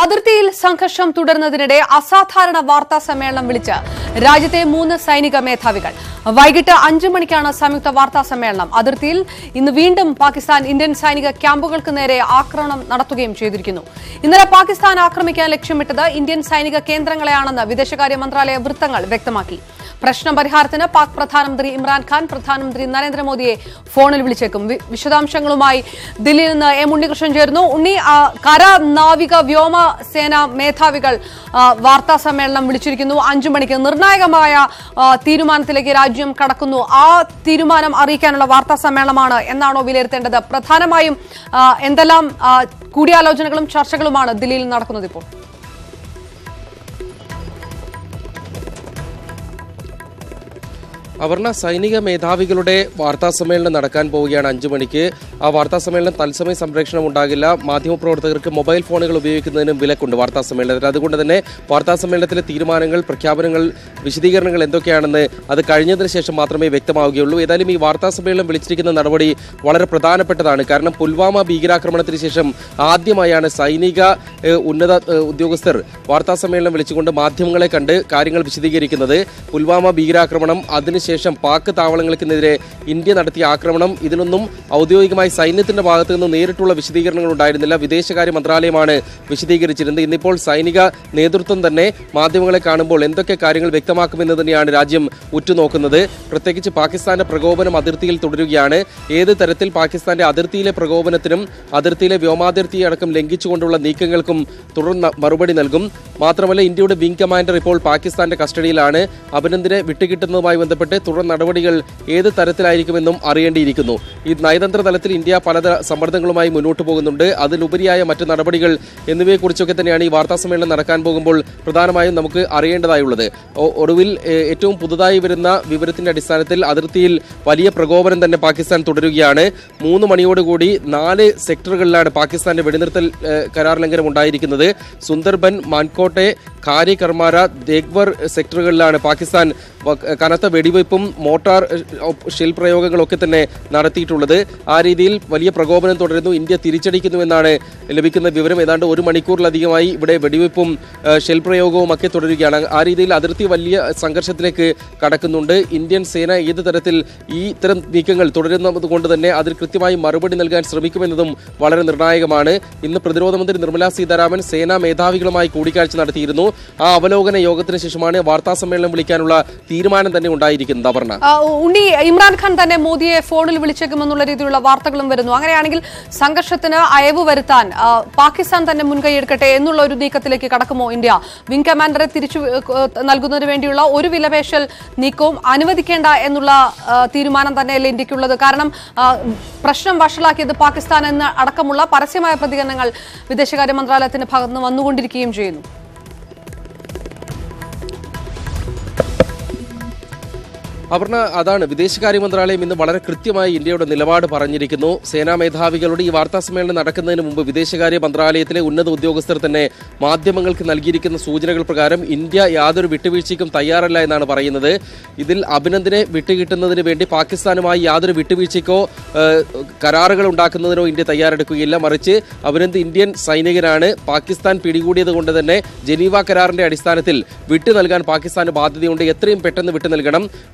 അതിർത്തിയിൽ സംഘർഷം തുടരുന്നതിനിടെ അസാധാരണ വാർത്താ സമ്മേളനം വിളിച്ച് രാജ്യത്തെ 3 സൈനിക മേധാവികൾ. വൈകിട്ട് 5 മണിക്കാണ് സംയുക്ത വാർത്താ സമ്മേളനം. അതിർത്തിയിൽ ഇന്ന് വീണ്ടും പാകിസ്ഥാൻ ഇന്ത്യൻ സൈനിക ക്യാമ്പുകൾക്ക് നേരെ ആക്രമണം നടത്തുകയും ചെയ്തിരിക്കുന്നു. ഇന്നലെ പാകിസ്ഥാൻ ആക്രമിക്കാൻ ലക്ഷ്യമിട്ടത് ഇന്ത്യൻ സൈനിക കേന്ദ്രങ്ങളെയാണെന്ന് വിദേശകാര്യ മന്ത്രാലയ വൃത്തങ്ങൾ വ്യക്തമാക്കി. പ്രശ്നം പരിഹാരത്തിന് പാക് പ്രധാനമന്ത്രി ഇമ്രാൻഖാൻ പ്രധാനമന്ത്രി നരേന്ദ്രമോദിയെ ഫോണിൽ വിളിച്ചേക്കും. വിശദാംശങ്ങളുമായി ദില്ലിയിൽ നിന്ന് എം ഉണ്ണികൃഷ്ണൻ ചേരുന്നു. ഉണ്ണി, കര, നാവിക, വ്യോമ സേന മേധാവികൾ വാർത്താ സമ്മേളനം വിളിച്ചിരിക്കുന്നു. 5 മണിക്ക് നിർണായകമായ തീരുമാനത്തിലേക്ക് രാജ്യം കടക്കുന്നു. ആ തീരുമാനം അറിയിക്കാനുള്ള വാർത്താ സമ്മേളനമാണ് എന്നാണോ വിലയിരുത്തേണ്ടത്? പ്രധാനമായും എന്തെല്ലാം കൂടിയാലോചനകളും ചർച്ചകളുമാണ് ദില്ലിയിൽ നടക്കുന്നത് ഇപ്പോൾ? അപർണ, സൈനിക മേധാവികളുടെ വാർത്താ സമ്മേളനം നടക്കാൻ പോവുകയാണ് 5 മണിക്ക്. ആ വാർത്താ സമ്മേളനം തത്സമയ സംപ്രേഷണം ഉണ്ടാകില്ല. മാധ്യമപ്രവർത്തകർക്ക് മൊബൈൽ ഫോണുകൾ ഉപയോഗിക്കുന്നതിനും വിലക്കുണ്ട് വാർത്താ സമ്മേളനത്തിൽ. അതുകൊണ്ട് തന്നെ വാർത്താ സമ്മേളനത്തിലെ തീരുമാനങ്ങൾ, പ്രഖ്യാപനങ്ങൾ, വിശദീകരണങ്ങൾ എന്തൊക്കെയാണെന്ന് അത് കഴിഞ്ഞതിന് ശേഷം മാത്രമേ വ്യക്തമാവുകയുള്ളൂ. ഏതായാലും ഈ വാർത്താ സമ്മേളനം വിളിച്ചിരിക്കുന്ന നടപടി വളരെ പ്രധാനപ്പെട്ടതാണ്. കാരണം പുൽവാമ ഭീകരാക്രമണത്തിന് ശേഷം ആദ്യമായാണ് സൈനിക ഉന്നത ഉദ്യോഗസ്ഥർ വാർത്താ സമ്മേളനം വിളിച്ചുകൊണ്ട് മാധ്യമങ്ങളെ കണ്ട് കാര്യങ്ങൾ വിശദീകരിക്കുന്നത്. പുൽവാമ ഭീകരാക്രമണം, അതിനുശേഷം പാക് താവളങ്ങൾക്കെതിരെ ഇന്ത്യ നടത്തിയ ആക്രമണം, ഇതിനൊന്നും ഔദ്യോഗികമായി സൈന്യത്തിന്റെ ഭാഗത്തു നിന്ന് നേരിട്ടുള്ള വിശദീകരണങ്ങൾ ഉണ്ടായിരുന്നില്ല. വിദേശകാര്യ മന്ത്രാലയമാണ് വിശദീകരിച്ചിരുന്നത്. ഇന്നിപ്പോൾ സൈനിക നേതൃത്വം തന്നെ മാധ്യമങ്ങളെ കാണുമ്പോൾ എന്തൊക്കെ കാര്യങ്ങൾ വ്യക്തമാക്കുമെന്ന് തന്നെയാണ് രാജ്യം ഉറ്റുനോക്കുന്നത്. പ്രത്യേകിച്ച് പാകിസ്ഥാന്റെ പ്രകോപനം അതിർത്തിയിൽ തുടരുകയാണ്. ഏത് തരത്തിൽ പാകിസ്ഥാന്റെ അതിർത്തിയിലെ പ്രകോപനത്തിനും അതിർത്തിയിലെ വ്യോമാതിർത്തി അടക്കം ലംഘിച്ചുകൊണ്ടുള്ള നീക്കങ്ങൾക്കും തുടർന്ന് മറുപടി നൽകും. മാത്രമല്ല, ഇന്ത്യയുടെ വിംഗ് കമാൻഡർ ഇപ്പോൾ പാകിസ്ഥാന്റെ കസ്റ്റഡിയിലാണ്. അഭിനന്ദനെ വിട്ടുകിട്ടുന്നതുമായി ബന്ധപ്പെട്ട് തുടർ നടപടികൾ ഏത് തരത്തിലായിരിക്കുമെന്നും അറിയേണ്ടിയിരിക്കുന്നു. ഈ നയതന്ത്ര തലത്തിൽ ഇന്ത്യ പല സമ്മർദ്ദങ്ങളുമായി മുന്നോട്ട് പോകുന്നുണ്ട്. അതിലുപരിയായ മറ്റ് നടപടികൾ എന്നിവയെക്കുറിച്ചൊക്കെ തന്നെയാണ് ഈ വാർത്താ സമ്മേളനം നടക്കാൻ പോകുമ്പോൾ പ്രധാനമായും നമുക്ക് അറിയേണ്ടതായുള്ളത്. ഒടുവിൽ ഏറ്റവും പുതുതായി വരുന്ന വിവരത്തിന്റെ അടിസ്ഥാനത്തിൽ അതിർത്തിയിൽ വലിയ പ്രകോപനം തന്നെ പാകിസ്ഥാൻ തുടരുകയാണ്. 3 മണിയോടുകൂടി 4 സെക്ടറുകളിലാണ് പാകിസ്ഥാന്റെ വെടിനിർത്തൽ കരാർ ലംഘനം ഉണ്ടായിരിക്കുന്നത്. സുന്ദർബൻ, മാൻകോട്ടെ, ഖാരി കർമാര, ദേഗ്വർ സെക്ടറുകളിലാണ് പാകിസ്ഥാൻ കനത്ത വെടിവയ്പും മോട്ടാർ ഷെൽ പ്രയോഗങ്ങളൊക്കെ തന്നെ നടത്തിയിട്ടുള്ളത്. ആ രീതിയിൽ വലിയ പ്രകോപനം തുടരുന്നു. ഇന്ത്യ തിരിച്ചടിക്കുന്നുവെന്നാണ് ലഭിക്കുന്ന വിവരം. ഏതാണ്ട് 1 മണിക്കൂറിലധികമായി ഇവിടെ വെടിവയ്പും ഷെൽ പ്രയോഗവും ഒക്കെ തുടരുകയാണ്. ആ രീതിയിൽ അതിർത്തി വലിയ സംഘർഷത്തിലേക്ക് കടക്കുന്നുണ്ട്. ഇന്ത്യൻ സേന ഏത് തരത്തിൽ ഈ ഇത്തരം നീക്കങ്ങൾ തുടരുന്നത് കൊണ്ട് തന്നെ അതിൽ കൃത്യമായി മറുപടി നൽകാൻ ശ്രമിക്കുമെന്നതും വളരെ നിർണായകമാണ്. ഇന്ന് പ്രതിരോധ മന്ത്രി നിർമ്മലാ സീതാരാമൻ സേനാ മേധാവികളുമായി കൂടിക്കാഴ്ച നടത്തിയിരുന്നു. ആ അവലോകന യോഗത്തിന് ശേഷമാണ് വാർത്താ സമ്മേളനം വിളിക്കാനുള്ള തീരുമാനം തന്നെ ഉണ്ടായിരിക്കുന്നത്. അപർണ, ഉണ്ണി, ഇമ്രാൻഖാൻ തന്നെ മോദിയെ ഫോണിൽ വിളിച്ചേക്കുമെന്നുള്ള രീതിയിലുള്ള വാർത്തകളും വരുന്നു. അങ്ങനെയാണെങ്കിൽ സംഘർഷത്തിന് അയവ് വരുത്താൻ പാകിസ്ഥാൻ തന്നെ മുൻകൈയെടുക്കട്ടെ എന്നുള്ള ഒരു നീക്കത്തിലേക്ക് കടക്കുമോ ഇന്ത്യ? വിംഗ് കമാൻഡറെ തിരിച്ചു നൽകുന്നതിന് വേണ്ടിയുള്ള ഒരു വിലപേശൽ നീക്കവും അനുവദിക്കേണ്ട എന്നുള്ള തീരുമാനം തന്നെയല്ലേ ഇന്ത്യക്കുള്ളത്? കാരണം പ്രശ്നം വഷളാക്കിയത് പാകിസ്ഥാൻ എന്ന അടക്കമുള്ള പരസ്യമായ പ്രതികരണങ്ങൾ വിദേശകാര്യ മന്ത്രാലയത്തിന്റെ ഭാഗത്തുനിന്ന് വന്നുകൊണ്ടിരിക്കുകയും ചെയ്യുന്നു. അപർണ, അതാണ് വിദേശകാര്യ മന്ത്രാലയം ഇന്ന് വളരെ കൃത്യമായി ഇന്ത്യയുടെ നിലപാട് പറഞ്ഞിരിക്കുന്നു. സേനാ മേധാവികളുടെ ഈ വാർത്താ സമ്മേളനം നടക്കുന്നതിന് മുമ്പ് വിദേശകാര്യ മന്ത്രാലയത്തിലെ ഉന്നത ഉദ്യോഗസ്ഥർ തന്നെ മാധ്യമങ്ങൾക്ക് നൽകിയിരിക്കുന്ന സൂചനകൾ പ്രകാരം ഇന്ത്യ യാതൊരു വിട്ടുവീഴ്ചയ്ക്കും തയ്യാറല്ല എന്നാണ് പറയുന്നത്. ഇതിൽ അഭിനന്ദനെ വിട്ടുകിട്ടുന്നതിന് വേണ്ടി പാകിസ്ഥാനുമായി യാതൊരു വിട്ടുവീഴ്ചയ്ക്കോ കരാറുകൾ ഉണ്ടാക്കുന്നതിനോ ഇന്ത്യ തയ്യാറെടുക്കുകയില്ല. മറിച്ച് അഭിനന്ദ് ഇന്ത്യൻ സൈനികനാണ്. പാകിസ്ഥാൻ പിടികൂടിയത് കൊണ്ട് തന്നെ ജനീവ കരാറിന്റെ അടിസ്ഥാനത്തിൽ വിട്ടു നൽകാൻ പാകിസ്ഥാന് ബാധ്യതയുണ്ട്. എത്രയും പെട്ടെന്ന് വിട്ടു നൽകണം.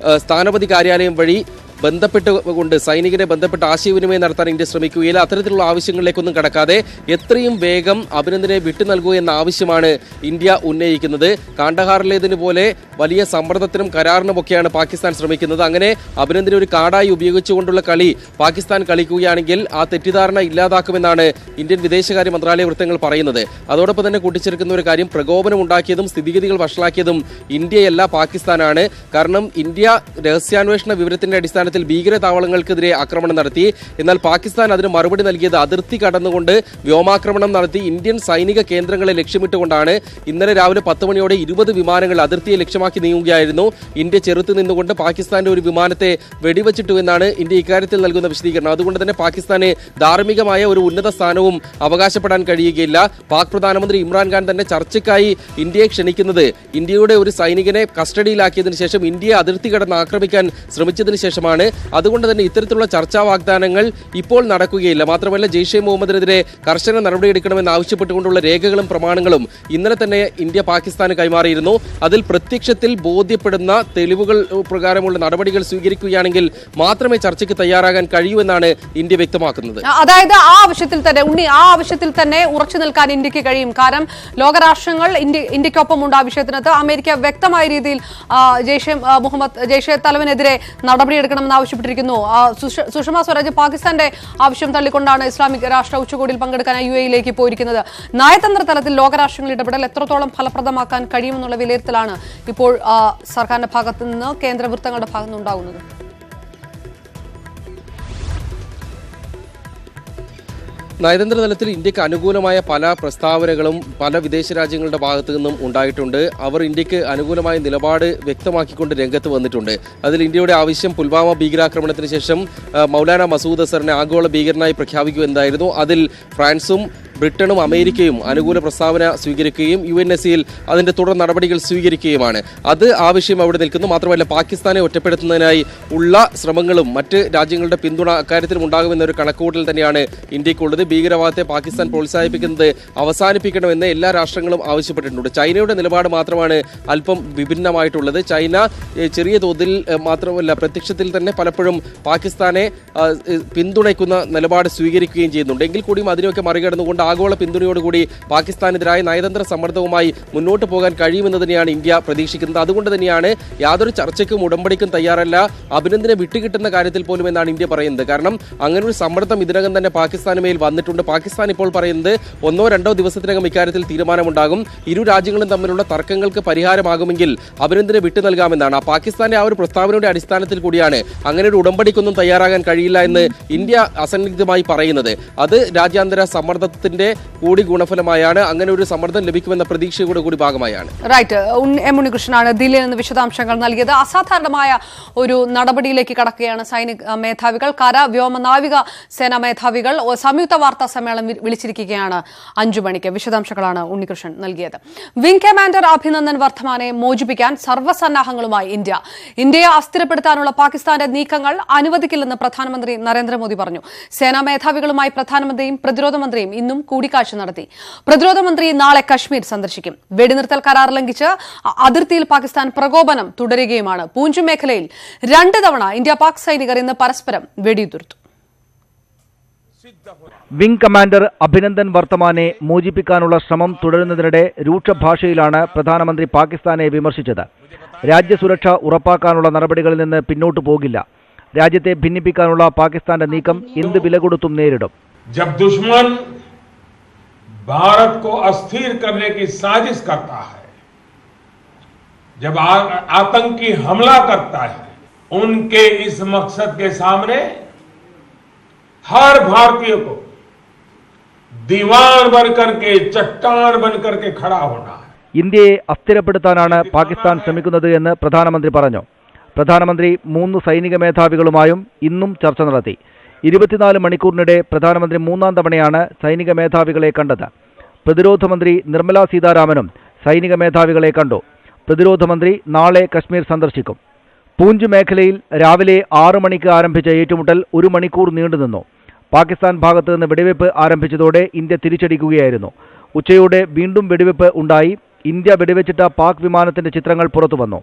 സ്ഥാനപതി കാര്യാലയം വഴി ബന്ധപ്പെട്ടുകൊണ്ട് സൈനികരെ ബന്ധപ്പെട്ട് ആശയവിനിമയം നടത്താൻ ഇന്ത്യ ശ്രമിക്കുകയില്ല. അത്തരത്തിലുള്ള ആവശ്യങ്ങളിലേക്കൊന്നും കടക്കാതെ എത്രയും വേഗം അഭിനന്ദനെ വിട്ടു നൽകൂ എന്ന ആവശ്യമാണ് ഇന്ത്യ ഉന്നയിക്കുന്നത്. കാണ്ഡഹാറിലേതിന് പോലെ വലിയ സമ്മർദ്ദത്തിനും കരാറിനുമൊക്കെയാണ് പാകിസ്ഥാൻ ശ്രമിക്കുന്നത്. അങ്ങനെ അഭിനന്ദനെ ഒരു കാർഡായി ഉപയോഗിച്ചുകൊണ്ടുള്ള കളി പാകിസ്ഥാൻ കളിക്കുകയാണെങ്കിൽ ആ തെറ്റിദ്ധാരണ ഇല്ലാതാക്കുമെന്നാണ് ഇന്ത്യൻ വിദേശകാര്യ മന്ത്രാലയ വൃത്തങ്ങൾ പറയുന്നത്. അതോടൊപ്പം തന്നെ കൂട്ടിച്ചേർക്കുന്ന ഒരു കാര്യം, പ്രകോപനം ഉണ്ടാക്കിയതും സ്ഥിതിഗതികൾ വഷളാക്കിയതും ഇന്ത്യയല്ല, പാകിസ്ഥാനാണ്. കാരണം ഇന്ത്യ രഹസ്യാന്വേഷണ വിവരത്തിന്റെ അടിസ്ഥാനത്തിൽ ഭീകര താവളങ്ങൾക്കെതിരെ ആക്രമണം നടത്തി. എന്നാൽ പാകിസ്ഥാൻ അതിന് മറുപടി നൽകിയത് അതിർത്തി കടന്നുകൊണ്ട് വ്യോമാക്രമണം നടത്തി ഇന്ത്യൻ സൈനിക കേന്ദ്രങ്ങളെ ലക്ഷ്യമിട്ടുകൊണ്ടാണ്. ഇന്നലെ രാവിലെ 10 മണിയോടെ 20 വിമാനങ്ങൾ അതിർത്തിയെ ലക്ഷ്യമാക്കി നീങ്ങുകയായിരുന്നു. ഇന്ത്യ ചെറുത്തു നിന്നുകൊണ്ട് പാകിസ്ഥാന്റെ ഒരു വിമാനത്തെ വെടിവെച്ചിട്ടു എന്നാണ് ഇന്ത്യ ഇക്കാര്യത്തിൽ നൽകുന്ന വിശദീകരണം. അതുകൊണ്ട് തന്നെ പാകിസ്ഥാന് ധാർമ്മികമായ ഒരു ഉന്നത സ്ഥാനവും അവകാശപ്പെടാൻ കഴിയുകയില്ല. പാക് പ്രധാനമന്ത്രി ഇമ്രാൻഖാൻ തന്നെ ചർച്ചയ്ക്കായി ഇന്ത്യയെ ക്ഷണിക്കുന്നത് ഇന്ത്യയുടെ ഒരു സൈനികനെ കസ്റ്റഡിയിലാക്കിയതിനു ശേഷം ഇന്ത്യയെ അതിർത്തി കടന്ന് ആക്രമിക്കാൻ ശ്രമിച്ചതിന് ശേഷമാണ് തന്നെയാണ്. അതുകൊണ്ട് തന്നെ ഇത്തരത്തിലുള്ള ചർച്ചാ വാഗ്ദാനങ്ങൾ ഇപ്പോൾ നടക്കുകയില്ല. മാത്രമല്ല ജെയ്ഷെ മുഹമ്മദിനെതിരെ കർശന നടപടിയെടുക്കണമെന്ന് ആവശ്യപ്പെട്ടുകൊണ്ടുള്ള രേഖകളും പ്രമാണങ്ങളും ഇന്നലെ തന്നെ ഇന്ത്യ പാകിസ്ഥാന് കൈമാറിയിരുന്നു. അതിൽ പ്രത്യക്ഷത്തിൽ ബോധ്യപ്പെടുന്ന തെളിവുകൾ പ്രകാരമുള്ള നടപടികൾ സ്വീകരിക്കുകയാണെങ്കിൽ മാത്രമേ ചർച്ചയ്ക്ക് തയ്യാറാകാൻ കഴിയൂ എന്നാണ് ഇന്ത്യ വ്യക്തമാക്കുന്നത്. അതായത് ആ ആവശ്യത്തിൽ തന്നെ ഉറച്ചു നിൽക്കാൻ ഇന്ത്യക്ക് കഴിയും. കാരണം ലോകരാഷ്ട്രങ്ങൾ ഇന്ത്യക്കൊപ്പം ഉണ്ട് ആ വിഷയത്തിനകത്ത്. അമേരിക്ക വ്യക്തമായ രീതിയിൽ ജെയ്ഷെ തലവനെതിരെ നടപടിയെടുക്കണമെന്ന് ആവശ്യപ്പെട്ടിരിക്കുന്നു. സുഷമ സ്വരാജ് പാകിസ്ഥാന്റെ ആവശ്യം തള്ളിക്കൊണ്ടാണ് ഇസ്ലാമിക് രാഷ്ട്ര ഉച്ചകോടിയിൽ പങ്കെടുക്കാൻ UAE-യിലേക്ക് പോയിരിക്കുന്നത്. നയതന്ത്ര തലത്തിൽ ലോകരാഷ്ട്രങ്ങളുടെ ഇടപെടൽ എത്രത്തോളം ഫലപ്രദമാക്കാൻ കഴിയുമെന്നുള്ള വിലയിരുത്തലാണ് ഇപ്പോൾ സർക്കാരിന്റെ ഭാഗത്തു നിന്ന് കേന്ദ്ര വൃത്തങ്ങളുടെ ഭാഗത്തു നിന്നുണ്ടാകുന്നത്. നയതന്ത്ര തലത്തിൽ ഇന്ത്യക്ക് അനുകൂലമായ പല പ്രസ്താവനകളും പല വിദേശ രാജ്യങ്ങളുടെ ഭാഗത്തു നിന്നും ഉണ്ടായിട്ടുണ്ട്. അവർ ഇന്ത്യക്ക് അനുകൂലമായ നിലപാട് വ്യക്തമാക്കിക്കൊണ്ട് രംഗത്ത് വന്നിട്ടുണ്ട്. അതിൽ ഇന്ത്യയുടെ ആവശ്യം പുൽവാമ ഭീകരാക്രമണത്തിന് ശേഷം മൗലാന മസൂദ് അസറിനെ ആഗോള ഭീകരനായി പ്രഖ്യാപിക്കുക എന്നായിരുന്നു. അതിൽ ഫ്രാൻസും ബ്രിട്ടനും അമേരിക്കയും അനുകൂല പ്രസ്താവന സ്വീകരിക്കുകയും UNSC-യിൽ അതിന്റെ തുടർ നടപടികൾ സ്വീകരിക്കുകയുമാണ്. അത് ആവശ്യം അവിടെ നിൽക്കുന്നു. മാത്രമല്ല പാകിസ്ഥാനെ ഒറ്റപ്പെടുത്തുന്നതിനായി ഉള്ള ശ്രമങ്ങളും മറ്റ് രാജ്യങ്ങളുടെ പിന്തുണ അക്കാര്യത്തിലും ഉണ്ടാകുമെന്നൊരു കണക്കുകൂട്ടൽ തന്നെയാണ് ഇന്ത്യക്കുള്ളത്. ഭീകരവാദത്തെ പാകിസ്ഥാൻ പ്രോത്സാഹിപ്പിക്കുന്നത് അവസാനിപ്പിക്കണമെന്ന് എല്ലാ രാഷ്ട്രങ്ങളും ആവശ്യപ്പെട്ടിട്ടുണ്ട്. ചൈനയുടെ നിലപാട് മാത്രമാണ് അല്പം വിഭിന്നമായിട്ടുള്ളത്. ചൈന ചെറിയ തോതിൽ മാത്രമല്ല പ്രത്യക്ഷത്തിൽ തന്നെ പലപ്പോഴും പാകിസ്ഥാനെ പിന്തുണയ്ക്കുന്ന നിലപാട് സ്വീകരിക്കുകയും ചെയ്യുന്നുണ്ട്. എങ്കിൽ കൂടിയും അതിനെയൊക്കെ മറികടന്നുകൊണ്ട് ആഗോള പിന്തുണയോടുകൂടി പാകിസ്ഥാനെതിരായ നയതന്ത്ര സമ്മർദ്ദവുമായി മുന്നോട്ട് പോകാൻ കഴിയുമെന്ന് തന്നെയാണ് ഇന്ത്യ പ്രതീക്ഷിക്കുന്നത്. അതുകൊണ്ട് തന്നെയാണ് യാതൊരു ചർച്ചയ്ക്കും ഉടമ്പടിക്കും തയ്യാറല്ല, അഭിനന്ദനെ വിട്ടുകിട്ടുന്ന കാര്യത്തിൽ പോലും എന്നാണ് ഇന്ത്യ പറയുന്നത്. കാരണം അങ്ങനെ ഒരു സമ്മർദ്ദം ഇതിനകം തന്നെ പാകിസ്ഥാന് മേൽ വന്നിട്ടുണ്ട്. പാകിസ്ഥാൻ ഇപ്പോൾ പറയുന്നത് 1-2 ദിവസത്തിനകം ഇക്കാര്യത്തിൽ തീരുമാനമുണ്ടാകും. ഇരു രാജ്യങ്ങളും തമ്മിലുള്ള തർക്കങ്ങൾക്ക് പരിഹാരമാകുമെങ്കിൽ അഭിനന്ദനെ വിട്ടു നൽകാമെന്നാണ്. പാകിസ്ഥാന്റെ ആ ഒരു പ്രസ്താവനയുടെ അടിസ്ഥാനത്തിൽ കൂടിയാണ് അങ്ങനെ ഒരു ഉടമ്പടിക്കൊന്നും തയ്യാറാകാൻ കഴിയില്ല എന്ന് ഇന്ത്യ അസന്നിഗ്ധമായി പറയുന്നത്. അത് രാജ്യാന്തര സമ്മർദ്ദത്തിന്റെ കൂടി ഗുണഫലമായാണ്. അങ്ങനെ ഒരു സമ്മർദ്ദം ലഭിക്കുമെന്ന പ്രതീക്ഷയുടെ കൂടി ഭാഗമായാണ്. റൈറ്റ്. ഉണ്ണികൃഷ്ണനാണ് ദില്ലിയിൽ നിന്ന് വിശദാംശങ്ങൾ നൽകിയത്. അസാധാരണമായ ഒരു നടപടിയിലേക്ക് കടക്കുകയാണ് സൈനിക മേധാവികൾ. കര, വ്യോമ, നാവിക സേനാ മേധാവികൾ സംയുക്ത വാർത്താ സമ്മേളനം വിളിച്ചിരിക്കുകയാണ് 5 മണിക്ക്. വിശദാംശങ്ങളാണ് ഉണ്ണികൃഷ്ണൻ നൽകിയത്. വിംഗ് കമാൻഡർ അഭിനന്ദൻ വർദ്ധമാനെ മോചിപ്പിക്കാൻ സർവ്വസന്നാഹങ്ങളുമായി ഇന്ത്യയെ അസ്ഥിരപ്പെടുത്താനുള്ള പാകിസ്ഥാന്റെ നീക്കങ്ങൾ അനുവദിക്കില്ലെന്ന് പ്രധാനമന്ത്രി നരേന്ദ്രമോദി പറഞ്ഞു. സേനാ മേധാവികളുമായി പ്രധാനമന്ത്രിയും പ്രതിരോധ മന്ത്രിയും ഇന്നും കൂടിക്കാഴ്ച നടത്തി. പ്രതിരോധ മന്ത്രി നാളെ കശ്മീർ സന്ദർശിക്കും. വെടിനിർത്തൽ കരാർ ലംഘിച്ച് അതിർത്തിയിൽ പാകിസ്ഥാൻ പ്രകോപനം തുടരുകയുമാണ്. പൂഞ്ച് മേഖലയിൽ 2 തവണ ഇന്ത്യ പാക് സൈനികർ ഇന്ന് പരസ്പരം വെടിയുതിർത്തു. വിംഗ് കമാൻഡർ അഭിനന്ദൻ വർത്തമാനെ മോചിപ്പിക്കാനുള്ള ശ്രമം തുടരുന്നതിനിടെ രൂക്ഷ ഭാഷയിലാണ് പ്രധാനമന്ത്രി പാകിസ്ഥാനെ വിമർശിച്ചത്. രാജ്യസുരക്ഷ ഉറപ്പാക്കാനുള്ള നടപടികളിൽ നിന്ന് പിന്നോട്ടു പോകില്ല. രാജ്യത്തെ ഭിന്നിപ്പിക്കാനുള്ള പാകിസ്ഥാന്റെ നീക്കം എന്ത് വില കൊടുത്തും നേരിടും. जब दुश्मन भारत को अस्थिर करने की साजिश करता है, जब आतंकी हमला करता है, उनके इस मकसद के सामने हर भारतीय को दीवार बनकर के चट्टान बनकर के खड़ा होना है. ഇന്ത്യയെ അസ്ഥിരപ്പെടുത്താനാണ് പാകിസ്ഥാൻ ശ്രമിക്കുന്നത് എന്ന് പ്രധാനമന്ത്രി പറഞ്ഞു. പ്രധാനമന്ത്രി 3 സൈനിക മേധാവികളുമായും ഇന്നും ചർച്ച നടത്തി. 24 മണിക്കൂറിനിടെ പ്രധാനമന്ത്രി 3-ാം തവണയാണ് സൈനിക മേധാവികളെ കണ്ടത്. പ്രതിരോധ മന്ത്രി നിർമ്മല സീതാരാമനും സൈനിക മേധാവികളെ കണ്ടു. പ്രതിരോധ മന്ത്രി നാളെ കശ്മീർ സന്ദർശിക്കും. പൂഞ്ച് മേഖലയിൽ രാവിലെ 6 മണിക്ക് ആരംഭിച്ച ഏറ്റുമുട്ടൽ 1 മണിക്കൂർ നീണ്ടുനിന്നു. പാകിസ്ഥാൻ ഭാഗത്ത് നിന്ന് വെടിവെപ്പ് ആരംഭിച്ചതോടെ ഇന്ത്യ തിരിച്ചടിക്കുകയായിരുന്നു. ഉച്ചയോടെ വീണ്ടും വെടിവെപ്പ് ഉണ്ടായി. ഇന്ത്യ വെടിവെച്ചിട്ട പാക് വിമാനത്തിന്റെ ചിത്രങ്ങൾ പുറത്തുവന്നു.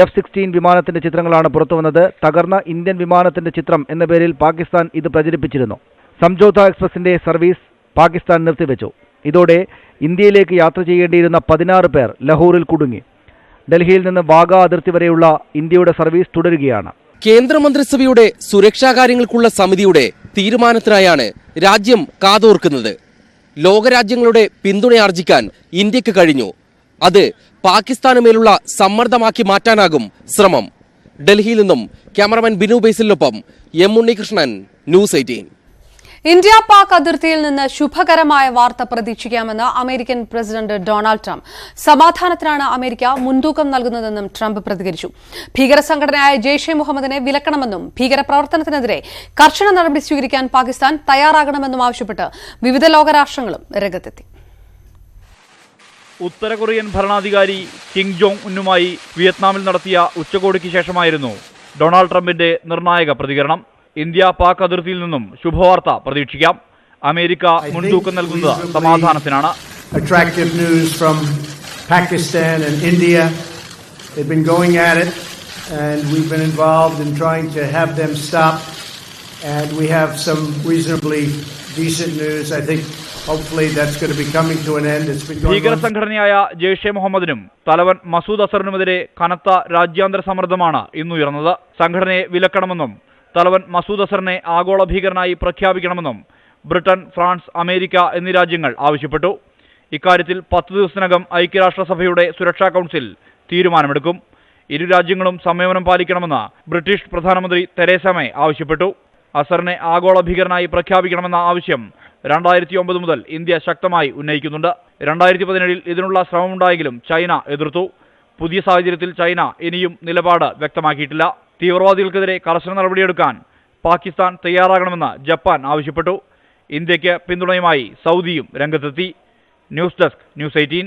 F-16 വിമാനത്തിന്റെ ചിത്രങ്ങളാണ് പുറത്തുവന്നത്. തകർന്ന ഇന്ത്യൻ വിമാനത്തിന്റെ ചിത്രം എന്ന പേരിൽ പാകിസ്ഥാൻ ഇത് പ്രചരിപ്പിച്ചിരുന്നു. സംജോത എക്സ്പ്രസിന്റെ സർവീസ് പാകിസ്ഥാൻ നിർത്തിവെച്ചു. ഇതോടെ ഇന്ത്യയിലേക്ക് യാത്ര ചെയ്യേണ്ടിയിരുന്ന 16 പേർ ലഹോറിൽ കുടുങ്ങി. ഡൽഹിയിൽ നിന്ന് വാഗ അതിർത്തി വരെയുള്ള ഇന്ത്യയുടെ സർവീസ് തുടരുകയാണ്. കേന്ദ്രമന്ത്രിസഭയുടെ സുരക്ഷാ കാര്യങ്ങൾക്കുള്ള സമിതിയുടെ തീരുമാനത്തിനായാണ് രാജ്യം കാതോർക്കുന്നത്. ലോകരാജ്യങ്ങളുടെ പിന്തുണയാർജിക്കാൻ ഇന്ത്യക്ക് കഴിഞ്ഞു. അത് പാകിസ്ഥാന് മേലുള്ള സമ്മർദ്ദമാക്കി മാറ്റാനാകും ശ്രമം. ഡൽഹിയിൽ നിന്നും ക്യാമറമാൻ ബിനു ബേസിലിനൊപ്പം M Unnikrishnan, news 18. India Pak അതിർത്തിയിൽ നിന്ന് ശുഭകരമായ വാർത്ത പ്രതീക്ഷിക്കാമെന്ന് അമേരിക്കൻ പ്രസിഡന്റ് ഡൊണാൾഡ് ട്രംപ്. സമാധാനത്തിനാണ് അമേരിക്ക മുൻതൂക്കം നൽകുന്നതെന്നും ട്രംപ് പ്രതികരിച്ചു. ഭീകര സംഘടനയായ ജെയ്ഷെ മുഹമ്മദിനെ വിലക്കണമെന്നും ഭീകരപ്രവർത്തനത്തിനെതിരെ കർശന നടപടി സ്വീകരിക്കാൻ പാകിസ്ഥാൻ തയ്യാറാകണമെന്നും ആവശ്യപ്പെട്ട് വിവിധ ലോകരാഷ്ട്രങ്ങളും രംഗത്തെത്തി. ഉത്തര കൊറിയൻ ഭരണാധികാരി കിം ജോങ് ഉന്നുമായി വിയറ്റ്നാമിൽ നടത്തിയ ഉച്ചകോടിക്ക് ശേഷമായിരുന്നു ഡൊണാൾഡ് ട്രംപിന്റെ നിർണായക പ്രതികരണം. ഇന്ത്യ പാക് അതിർത്തിയിൽ നിന്നും ശുഭവാർത്ത പ്രതീക്ഷിക്കാം. അമേരിക്ക മുൻതൂക്കം നൽകുന്നത് സമാധാനത്തിനാണ്. Attractive news from Pakistan and India. They've been going at it and we've been involved in trying to have them stop, and we have some reasonably decent news. I think hopefully that's going to be coming to an end. It's been going ഭീകര സംഘടനയായ ജെയ്ഷെ മുഹമ്മദിനും തലവൻ മസൂദ് അസറിനുമെതിരെ കനത്ത രാജ്യാന്തര സമ്മർദ്ദമാണ് ഇന്നുയർന്നത്. സംഘടനയെ വിലക്കണമെന്നും തലവൻ മസൂദ് അസറിനെ ആഗോള ഭീകരനായി പ്രഖ്യാപിക്കണമെന്നും ബ്രിട്ടൻ, ഫ്രാൻസ്, അമേരിക്ക എന്നീ രാജ്യങ്ങൾ ആവശ്യപ്പെട്ടു. ഇക്കാര്യത്തിൽ 10 ദിവസത്തിനകം ഐക്യരാഷ്ട്രസഭയുടെ സുരക്ഷാ കൗൺസിൽ തീരുമാനമെടുക്കും. ഇരു രാജ്യങ്ങളും സംയമനം പാലിക്കണമെന്ന് ബ്രിട്ടീഷ് പ്രധാനമന്ത്രി തെരേസ മേ ആവശ്യപ്പെട്ടു. അസറിനെ ആഗോള ഭീകരനായി പ്രഖ്യാപിക്കണമെന്ന ആവശ്യം 2009 മുതൽ ഇന്ത്യ ശക്തമായി ഉന്നയിക്കുന്നുണ്ട്. 2017 ഇതിനുള്ള ശ്രമമുണ്ടായെങ്കിലും ചൈന എതിർത്തു. പുതിയ സാഹചര്യത്തിൽ ചൈന ഇനിയും നിലപാട് വ്യക്തമാക്കിയിട്ടില്ല. തീവ്രവാദികൾക്കെതിരെ കർശന നടപടിയെടുക്കാൻ പാകിസ്ഥാൻ തയ്യാറാകണമെന്ന് ജപ്പാൻ ആവശ്യപ്പെട്ടു. ഇന്ത്യയ്ക്ക് പിന്തുണയുമായി സൗദിയും രംഗത്തെത്തി. News desk, news 18.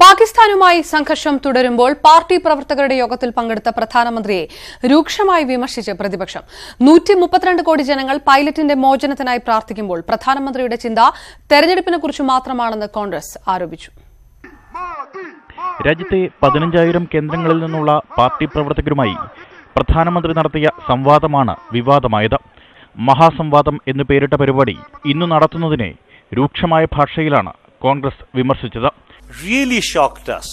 പാകിസ്ഥാനുമായി സംഘർഷം തുടരുമ്പോൾ പാർട്ടി പ്രവർത്തകരുടെ യോഗത്തിൽ പങ്കെടുത്ത പ്രധാനമന്ത്രിയെ രൂക്ഷമായി വിമർശിച്ച് പ്രതിപക്ഷം. 132 കോടി ജനങ്ങൾ പൈലറ്റിന്റെ മോചനത്തിനായി പ്രാർത്ഥിക്കുമ്പോൾ പ്രധാനമന്ത്രിയുടെ ചിന്ത തെരഞ്ഞെടുപ്പിനെക്കുറിച്ച് മാത്രമാണെന്ന് കോൺഗ്രസ് ആരോപിച്ചു. രാജ്യത്തെ 15,000 കേന്ദ്രങ്ങളിൽ നിന്നുള്ള പാർട്ടി പ്രവർത്തകരുമായി പ്രധാനമന്ത്രി നടത്തിയ സംവാദമാണ് വിവാദമായത്. മഹാസംവാദം എന്നു പേരിട്ട പരിപാടി ഇന്നു നടത്തുന്നതിനെ രൂക്ഷമായ ഭാഷയിലാണ് Congress വിമർശിച്ചത്. Really shocked us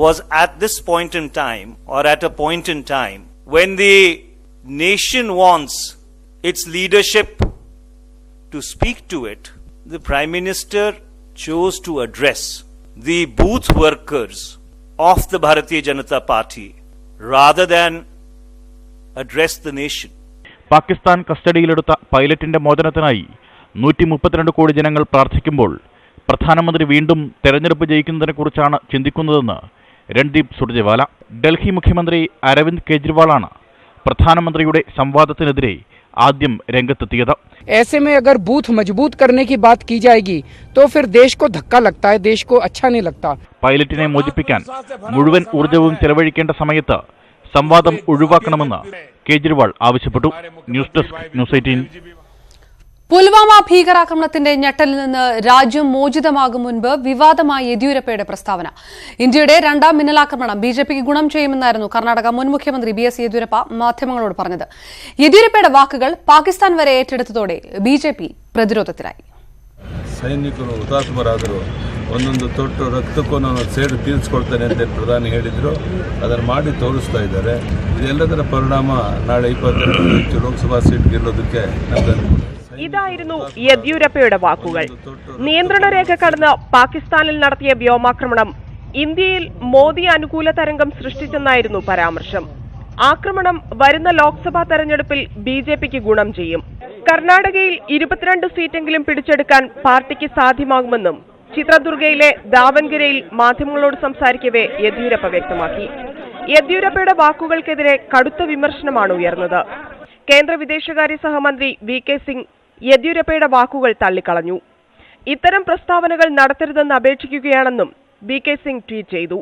was at this point in time, or at a point in time when the nation wants its leadership to speak to it, the Prime Minister chose to address the booth workers of the Bharatiya Janata Party rather than address the nation. Pakistan കസ്റ്റഡിയിലെടുത്ത പൈലറ്റിന്റെ മോചനത്തിനായി 132 കോടി ജനങ്ങൾ പ്രാർത്ഥിക്കുമ്പോൾ പ്രധാനമന്ത്രി വീണ്ടും തെരഞ്ഞെടുപ്പ് ജയിക്കുന്നതിനെക്കുറിച്ചാണ് ചിന്തിക്കുന്നതെന്ന് രൺദീപ് സുർജേവാല. ഡൽഹി മുഖ്യമന്ത്രി അരവിന്ദ് കെജ്രിവാളാണ് പ്രധാനമന്ത്രിയുടെ സംവാദത്തിനെതിരെ ആദ്യം രംഗത്തെത്തിയത്. ऐसे में अगर बूथ मजबूत करने की बात की जाएगी तो फिर देश को धक्का लगता है, देश को अच्छा नहीं लगता. പൈലറ്റിനെ മോചിപ്പിക്കാൻ മുഴുവൻ ഊർജവും ചെലവഴിക്കേണ്ട സമയത്ത് സംവാദം ഒഴിവാക്കണമെന്ന് കേജ്രിവാൾ ആവശ്യപ്പെട്ടു. News desk, news 18. പുൽവാമ ഭീകരാക്രമണത്തിന്റെ ഞെട്ടലിൽ നിന്ന് രാജ്യം മോചിതമാകും മുൻപ് വിവാദമായ യെദ്യൂരപ്പയുടെ പ്രസ്താവന. ഇന്ത്യയുടെ 2ാം മിന്നലാക്രമണം ബിജെപിക്ക് ഗുണം ചെയ്യുമെന്നായിരുന്നു കർണാടക മുൻ മുഖ്യമന്ത്രി BS യെദ്യൂരപ്പ മാധ്യമങ്ങളോട് പറഞ്ഞത്. യെദ്യൂരപ്പയുടെ വാക്കുകൾ പാകിസ്ഥാൻ വരെ ഏറ്റെടുത്തതോടെ ബിജെപി പ്രതിരോധത്തിലായി. ಸೈನಿಕರು ಹುತಾತ್ಮರಾದರು, ಒಂದೊಂದು ತೊಟ್ಟು ರಕ್ತಕ್ಕೂ ನಾನು ಸೇಡು ತೀರಿಸ್ಕೊಳ್ತೇನೆ ಅಂತ ಪ್ರಧಾನಿ ಹೇಳಿದ್ರು. ಅದನ್ನು ಮಾಡಿ ತೋರಿಸ್ತಾ ಇದ್ದಾರೆ. ಇದೆಲ್ಲದರ ಪರಿಣಾಮ ನಾಳೆ 22 ಲೋಕಸಭಾ ಸೀಟ್ ಗೆಲ್ಲೋದಕ್ಕೆ ನಮ್ಗೆ. ഇതായിരുന്നു യെദ്യൂരപ്പയുടെ വാക്കുകൾ. നിയന്ത്രണ രേഖ കടന്ന് പാകിസ്ഥാനിൽ നടത്തിയ വ്യോമാക്രമണം ഇന്ത്യയിൽ മോദി അനുകൂല തരംഗം സൃഷ്ടിച്ചെന്നായിരുന്നു പരാമർശം. ആക്രമണം വരുന്ന ലോക്സഭാ തെരഞ്ഞെടുപ്പിൽ ബിജെപിക്ക് ഗുണം ചെയ്യും. കർണാടകയിൽ 22 സീറ്റെങ്കിലും പിടിച്ചെടുക്കാൻ പാർട്ടിക്ക് സാധ്യമാകുമെന്നും ചിത്രദുർഗയിലെ ദാവൻഗരയിൽ മാധ്യമങ്ങളോട് സംസാരിക്കവേ യെദ്യൂരപ്പ വ്യക്തമാക്കി. യെദ്യൂരപ്പയുടെ വാക്കുകൾക്കെതിരെ കടുത്ത വിമർശനമാണ് ഉയർന്നത്. കേന്ദ്ര വിദേശകാര്യ സഹമന്ത്രി VK സിംഗ് യെദ്യൂരപ്പയുടെ വാക്കുകൾ തള്ളിക്കളഞ്ഞു. ഇത്തരം പ്രസ്താവനകൾ നടത്തരുതെന്ന് അപേക്ഷിക്കുകയാണെന്നും VK സിംഗ് ട്വീറ്റ് ചെയ്തു.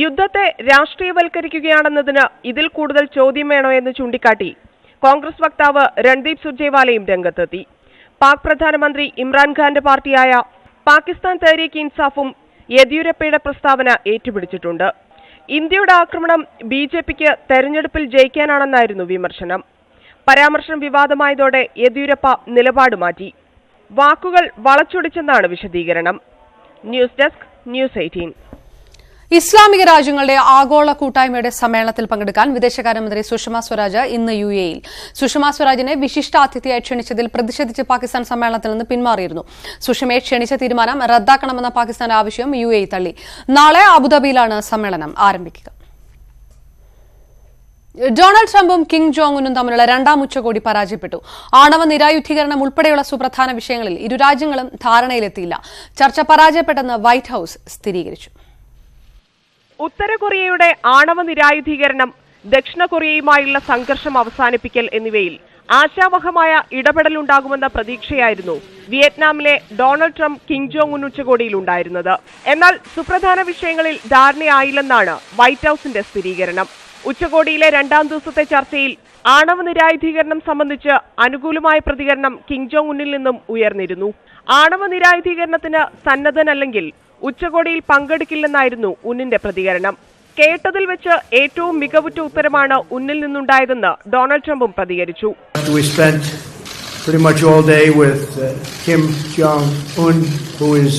യുദ്ധത്തെ രാഷ്ട്രീയവൽക്കരിക്കുകയാണെന്നതിന് ഇതിൽ കൂടുതൽ ചോദ്യം വേണോ എന്ന് ചൂണ്ടിക്കാട്ടി കോൺഗ്രസ് വക്താവ് രൺദീപ് സുർജേവാലയും രംഗത്തെത്തി. പാക് പ്രധാനമന്ത്രി ഇമ്രാൻഖാന്റെ പാർട്ടിയായ പാകിസ്ഥാൻ തെഹ്രീക്ക് ഇൻസാഫും യെദ്യൂരപ്പയുടെ പ്രസ്താവന ഏറ്റുപിടിച്ചിട്ടുണ്ട്. ഇന്ത്യയുടെ ആക്രമണം ബിജെപിക്ക് തെരഞ്ഞെടുപ്പിൽ ജയിക്കാനാണെന്നായിരുന്നു വിമർശനം. പരാമർശം വിവാദമായതോടെ യെദ്യൂരപ്പ നിലപാട് മാറ്റി. വാക്കുകൾ വളച്ചൊടിച്ചെന്നാണ് വിശദീകരണം. News desk, news 18. ഇസ്ലാമിക രാജ്യങ്ങളുടെ ആഗോള കൂട്ടായ്മയുടെ സമ്മേളനത്തിൽ പങ്കെടുക്കാൻ വിദേശകാര്യമന്ത്രി സുഷമ സ്വരാജ് ഇന്ന് UAE-യിൽ. സുഷമ സ്വരാജിനെ വിശിഷ്ടാതിഥിയായി ക്ഷണിച്ചതിൽ പ്രതിഷേധിച്ച് പാകിസ്ഥാൻ സമ്മേളനത്തിൽ നിന്ന് പിന്മാറിയിരുന്നു. സുഷമയെ ക്ഷണിച്ച തീരുമാനം റദ്ദാക്കണമെന്ന പാകിസ്ഥാന്റെ ആവശ്യം UAE തള്ളി. നാളെ അബുദാബിയിലാണ് സമ്മേളനം ആരംഭിക്കുക. ഡൊണാൾഡ് ട്രംപും കിം ജോങ് ഉന്നും തമ്മിലുള്ള 2ാം ഉച്ചകോടി പരാജയപ്പെട്ടു. ആണവ നിരായുധീകരണം ഉൾപ്പെടെയുള്ള സുപ്രധാന വിഷയങ്ങളിൽ ഇരു രാജ്യങ്ങളും ധാരണയിലെത്തിയില്ല. ചർച്ച പരാജയപ്പെട്ടെന്ന് വൈറ്റ് ഹൌസ് സ്ഥിരീകരിച്ചു. ഉത്തര കൊറിയയുടെ ആണവ നിരായുധീകരണം, ദക്ഷിണ കൊറിയയുമായുള്ള സംഘർഷം അവസാനിപ്പിക്കൽ എന്നിവയിൽ ആശാവഹമായ ഇടപെടലുണ്ടാകുമെന്ന പ്രതീക്ഷയായിരുന്നു വിയറ്റ്നാമിലെ Donald Trump Kim Jong Un ഉച്ചകോടിയിലുണ്ടായിരുന്നത്. എന്നാൽ സുപ്രധാന വിഷയങ്ങളിൽ ധാരണയായില്ലെന്നാണ് വൈറ്റ് ഹൌസിന്റെ സ്ഥിരീകരണം. ഉച്ചകോടിയിലെ രണ്ടാം ദിവസത്തെ ചർച്ചയിൽ ആണവ നിരായുധീകരണം സംബന്ധിച്ച് അനുകൂലമായ പ്രതികരണം കിം ജോങ് ഉന്നിൽ നിന്നും ഉയർന്നിരുന്നു. ആണവ നിരായുധീകരണത്തിന് സന്നദ്ധനല്ലെങ്കിൽ ഉച്ചകോടിയിൽ പങ്കെടുക്കില്ലെന്നായിരുന്നു ഉന്നിന്റെ പ്രതികരണം. കേട്ടതിൽ വെച്ച് ഏറ്റവും മികവുറ്റ ഉത്തരമാണ് ഉന്നിൽ നിന്നുണ്ടായതെന്ന് ഡൊണാൾഡ് ട്രംപും പ്രതികരിച്ചു. Pretty much all day with Kim Jong-un, who is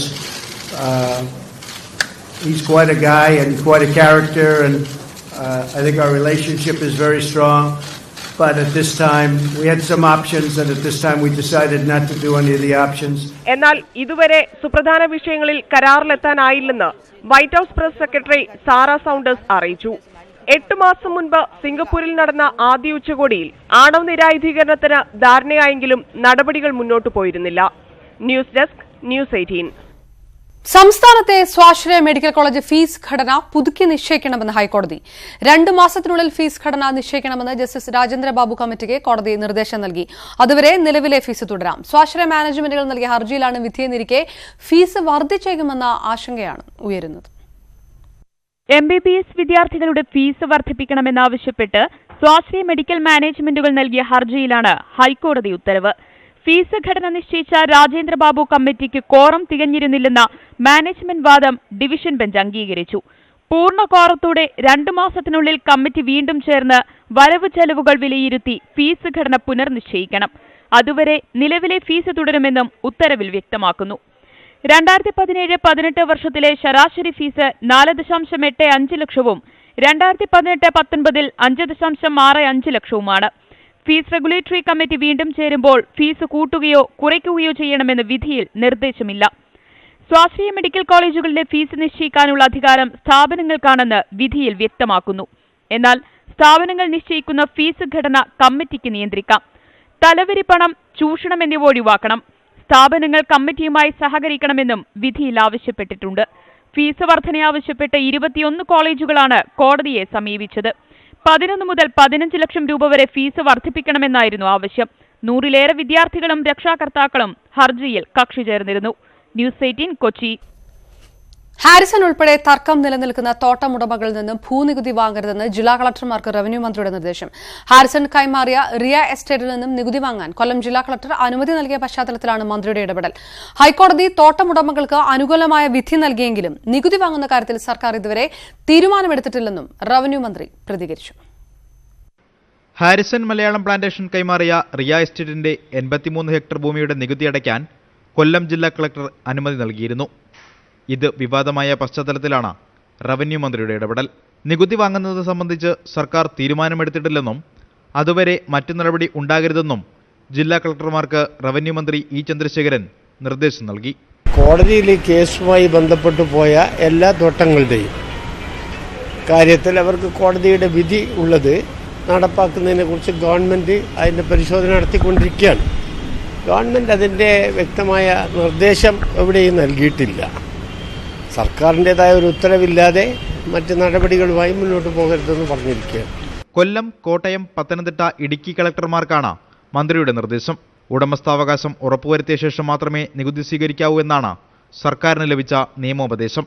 he's quite a guy and quite a character, and I think our relationship is very strong. But at this time, we had some options, and at this time, we decided not to do any of the options. എന്നാൽ ഇതുവരെ സുപ്രധാന വിഷയങ്ങളിൽ കരാറിലെത്താനായില്ലെന്ന് White House press secretary Sarah Sanders അറിയിച്ചു. 8 മാസം മുൻപ് സിംഗപ്പൂരിൽ നടന്ന ആദ്യ ഉച്ചകോടിയിൽ ആണവ നിരായുധീകരണത്തിന് ധാരണയായെങ്കിലും നടപടികൾ മുന്നോട്ടു പോയിരുന്നില്ല. News desk, news 18. സംസ്ഥാനത്തെ സ്വാശ്രയ മെഡിക്കൽ കോളേജ് ഫീസ് ഘടന പുതുക്കി നിശ്ചയിക്കണമെന്ന് ഹൈക്കോടതി. 2 മാസത്തിനുള്ളിൽ ഫീസ് ഘടന നിശ്ചയിക്കണമെന്ന് ജസ്റ്റിസ് രാജേന്ദ്രബാബു കമ്മിറ്റിക്ക് കോടതി നിർദ്ദേശം നൽകി. അതുവരെ നിലവിലെ ഫീസ് തുടരാം. സ്വാശ്രയ മാനേജ്മെന്റുകൾ നൽകിയ ഹർജിയിലാണ് വിധിയെന്നിരിക്കെ ഫീസ് വർദ്ധിച്ചേക്കുമെന്ന ആശങ്കയാണ് ഉയരുന്നത്. MBBS വിദ്യാർത്ഥികളുടെ ഫീസ് വർദ്ധിപ്പിക്കണമെന്നാവശ്യപ്പെട്ട് സ്വാശ്രയ മെഡിക്കൽ മാനേജ്മെന്റുകൾ നൽകിയ ഹർജിയിലാണ് ഹൈക്കോടതി ഉത്തരവ്. ഫീസ് ഘടന നിശ്ചയിച്ച രാജേന്ദ്രബാബു കമ്മിറ്റിക്ക് കോറം തികഞ്ഞിരുന്നില്ലെന്ന മാനേജ്മെന്റ് വാദം ഡിവിഷൻ ബെഞ്ച് അംഗീകരിച്ചു. പൂർണ്ണ കോറത്തോടെ 2 മാസത്തിനുള്ളിൽ കമ്മിറ്റി വീണ്ടും ചേർന്ന് വരവ് ചെലവുകൾ വിലയിരുത്തി ഫീസ് ഘടന പുനർനിശ്ചയിക്കണം. അതുവരെ നിലവിലെ ഫീസ് തുടരുമെന്നും ഉത്തരവിൽ വ്യക്തമാക്കുന്നു. 2017-18 വർഷത്തിലെ ശരാശരി ഫീസ് 4.85 ലക്ഷവും 2018-19 5.65 ലക്ഷവുമാണ്. ഫീസ് റെഗുലേറ്ററി കമ്മിറ്റി വീണ്ടും ചേരുമ്പോൾ ഫീസ് കൂട്ടുകയോ കുറയ്ക്കുകയോ ചെയ്യണമെന്ന് വിധിയിൽ നിർദ്ദേശമില്ല. സ്വാശ്രയ മെഡിക്കൽ കോളേജുകളിലെ ഫീസ് നിശ്ചയിക്കാനുള്ള അധികാരം സ്ഥാപനങ്ങൾക്കാണെന്ന് വിധിയിൽ വ്യക്തമാക്കുന്നു. എന്നാൽ സ്ഥാപനങ്ങൾ നിശ്ചയിക്കുന്ന ഫീസ് ഘടന കമ്മിറ്റിക്ക് നിയന്ത്രിക്കാം. തലവരി പണം, ചൂഷണം എന്നിവ ഒഴിവാക്കണം. സ്ഥാപനങ്ങൾ കമ്മിറ്റിയുമായി സഹകരിക്കണമെന്നും വിധിയിൽ ആവശ്യപ്പെട്ടിട്ടുണ്ട്. ഫീസ് വർധനയാവശ്യപ്പെട്ട് 21 കോളേജുകളാണ് കോടതിയെ സമീപിച്ചത്. 11 മുതൽ 15 ലക്ഷം രൂപ വരെ ഫീസ് വർദ്ധിപ്പിക്കണമെന്നായിരുന്നു ആവശ്യം. 100-ലേറെ വിദ്യാർത്ഥികളും രക്ഷാകർത്താക്കളും ഹർജിയിൽ കക്ഷി ചേർന്നിരുന്നു. ന്യൂസ് 18 കൊച്ചി. ഹാരിസൺ ഉൾപ്പെടെ തർക്കം നിലനിൽക്കുന്ന തോട്ടമുടമകളിൽ നിന്നും ഭൂനികുതി വാങ്ങരുതെന്ന് ജില്ലാ കളക്ടർമാർക്ക് റവന്യൂ മന്ത്രിയുടെ നിർദ്ദേശം. ഹാരിസൺ കൈമാറിയ റിയ എസ്റ്റേറ്റിൽ നിന്നും നികുതി വാങ്ങാൻ കൊല്ലം ജില്ലാ കളക്ടർ അനുമതി നൽകിയ പശ്ചാത്തലത്തിലാണ് മന്ത്രിയുടെ ഇടപെടൽ. ഹൈക്കോടതി തോട്ടമുടമകൾക്ക് അനുകൂലമായ വിധി നൽകിയെങ്കിലും നികുതി വാങ്ങുന്ന കാര്യത്തിൽ സർക്കാർ ഇതുവരെ തീരുമാനമെടുത്തിട്ടില്ലെന്നും റവന്യൂ മന്ത്രി പ്രതികരിച്ചു. ഹാരിസൺ മലയാളം പ്ലാന്റേഷൻ കൈമാറിയ റിയ എസ്റ്റേറ്റിന്റെ 83 ഹെക്ടർ ഭൂമിയുടെ നികുതി അടയ്ക്കാൻ കൊല്ലം ജില്ലാ കളക്ടർ അനുമതി നൽകിയിരുന്നു. ഇത് വിവാദമായ പശ്ചാത്തലത്തിലാണ് റവന്യൂ മന്ത്രിയുടെ ഇടപെടൽ. നികുതി വാങ്ങുന്നത് സംബന്ധിച്ച് സർക്കാർ തീരുമാനമെടുത്തിട്ടില്ലെന്നും അതുവരെ മറ്റു നടപടി ഉണ്ടാകരുതെന്നും ജില്ലാ കളക്ടർമാർക്ക് റവന്യൂ മന്ത്രി ഇ ചന്ദ്രശേഖരൻ നിർദ്ദേശം നൽകി. കോടതിയിൽ കേസുമായി ബന്ധപ്പെട്ടു പോയ എല്ലാ തോട്ടങ്ങളുടെയും കാര്യത്തിൽ അവർക്ക് കോടതിയുടെ വിധി ഉള്ളത് നടപ്പാക്കുന്നതിനെ കുറിച്ച് ഗവൺമെന്റ് അതിന്റെ പരിശോധന നടത്തിക്കൊണ്ടിരിക്കുകയാണ്. ഗവൺമെന്റ് അതിന്റെ വ്യക്തമായ നിർദ്ദേശം എവിടെയും നൽകിയിട്ടില്ല. സർക്കാരിൻ്റെതായ ഒരു ഉത്തരവില്ലാതെ മറ്റ് നടപടികളുമായി മുന്നോട്ട് പോകരുതെന്ന് പറഞ്ഞിരിക്കുകയാണ്. കൊല്ലം, കോട്ടയം, പത്തനംതിട്ട, ഇടുക്കി കളക്ടർമാർക്കാണ് മന്ത്രിയുടെ നിർദ്ദേശം. ഉടമസ്ഥാവകാശം ഉറപ്പുവരുത്തിയ ശേഷം മാത്രമേ നികുതി സ്വീകരിക്കാവൂ എന്നാണ് സർക്കാരിന് ലഭിച്ച നിയമോപദേശം.